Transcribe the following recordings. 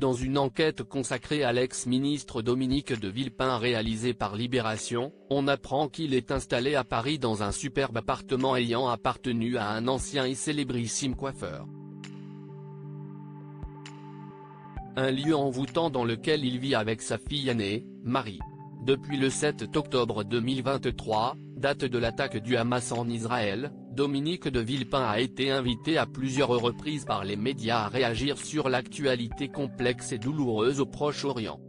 Dans une enquête consacrée à l'ex-ministre Dominique de Villepin réalisée par Libération, on apprend qu'il est installé à Paris dans un superbe appartement ayant appartenu à un ancien et célébrissime coiffeur. Un lieu envoûtant dans lequel il vit avec sa fille aînée, Marie. Depuis le 7 octobre 2023, date de l'attaque du Hamas en Israël, Dominique de Villepin a été invité à plusieurs reprises par les médias à réagir sur l'actualité complexe et douloureuse au Proche-Orient.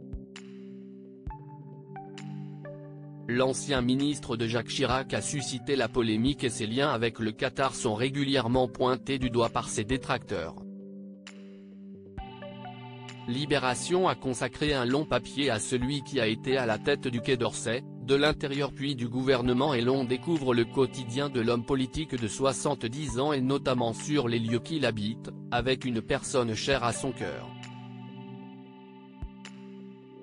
L'ancien ministre de Jacques Chirac a suscité la polémique et ses liens avec le Qatar sont régulièrement pointés du doigt par ses détracteurs. Libération a consacré un long papier à celui qui a été à la tête du Quai d'Orsay, de l'Intérieur puis du gouvernement et l'on découvre le quotidien de l'homme politique de 70 ans et notamment sur les lieux qu'il habite, avec une personne chère à son cœur.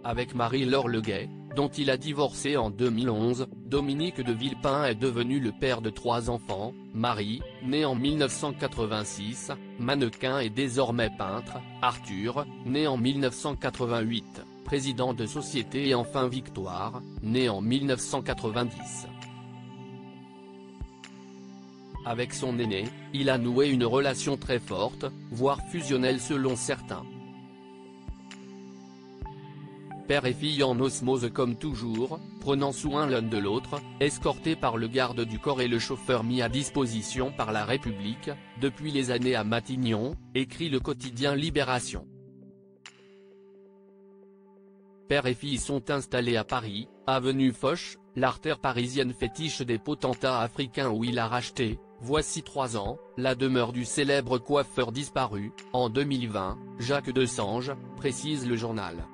Avec Marie-Laure Leguet, dont il a divorcé en 2011, Dominique de Villepin est devenu le père de 3 enfants, Marie, née en 1986, mannequin et désormais peintre, Arthur, né en 1988, président de société et enfin Victoire, née en 1990. Avec son aîné, il a noué une relation très forte, voire fusionnelle selon certains. Père et fille en osmose comme toujours, prenant soin l'un de l'autre, escortés par le garde du corps et le chauffeur mis à disposition par la République, depuis les années à Matignon, écrit le quotidien Libération. Père et fille sont installés à Paris, avenue Foch, l'artère parisienne fétiche des potentats africains où il a racheté, voici 3 ans, la demeure du célèbre coiffeur disparu, en 2020, Jacques Desange, précise le journal.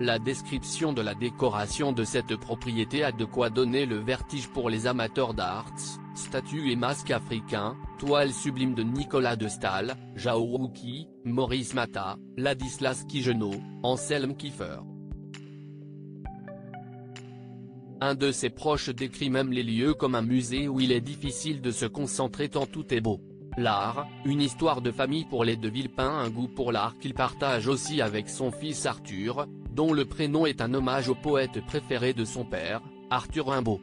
La description de la décoration de cette propriété a de quoi donner le vertige pour les amateurs d'art, statues et masques africains, toiles sublimes de Nicolas de Staël, Jao Rouki, Maurice Mata, Ladislas Quijano, Anselme Kiefer. Un de ses proches décrit même les lieux comme un musée où il est difficile de se concentrer tant tout est beau. L'art, une histoire de famille pour les de Villepin, un goût pour l'art qu'il partage aussi avec son fils Arthur, dont le prénom est un hommage au poète préféré de son père, Arthur Rimbaud.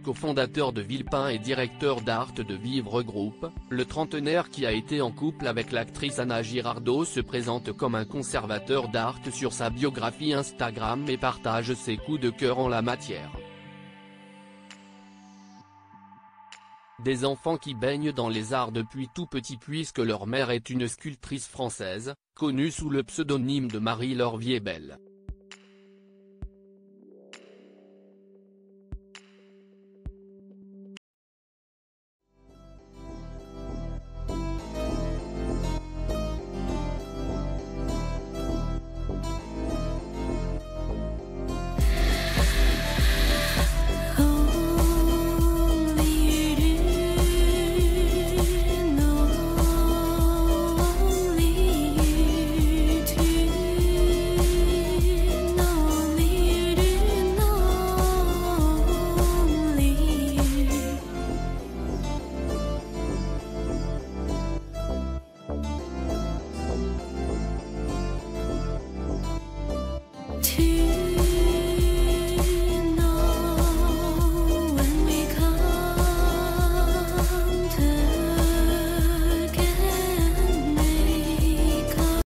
Cofondateur de Villepin et directeur d'art de Vivre Group, le trentenaire qui a été en couple avec l'actrice Anna Girardot se présente comme un conservateur d'art sur sa biographie Instagram et partage ses coups de cœur en la matière. Des enfants qui baignent dans les arts depuis tout petit puisque leur mère est une sculptrice française, connue sous le pseudonyme de Marie-Laure Viebel.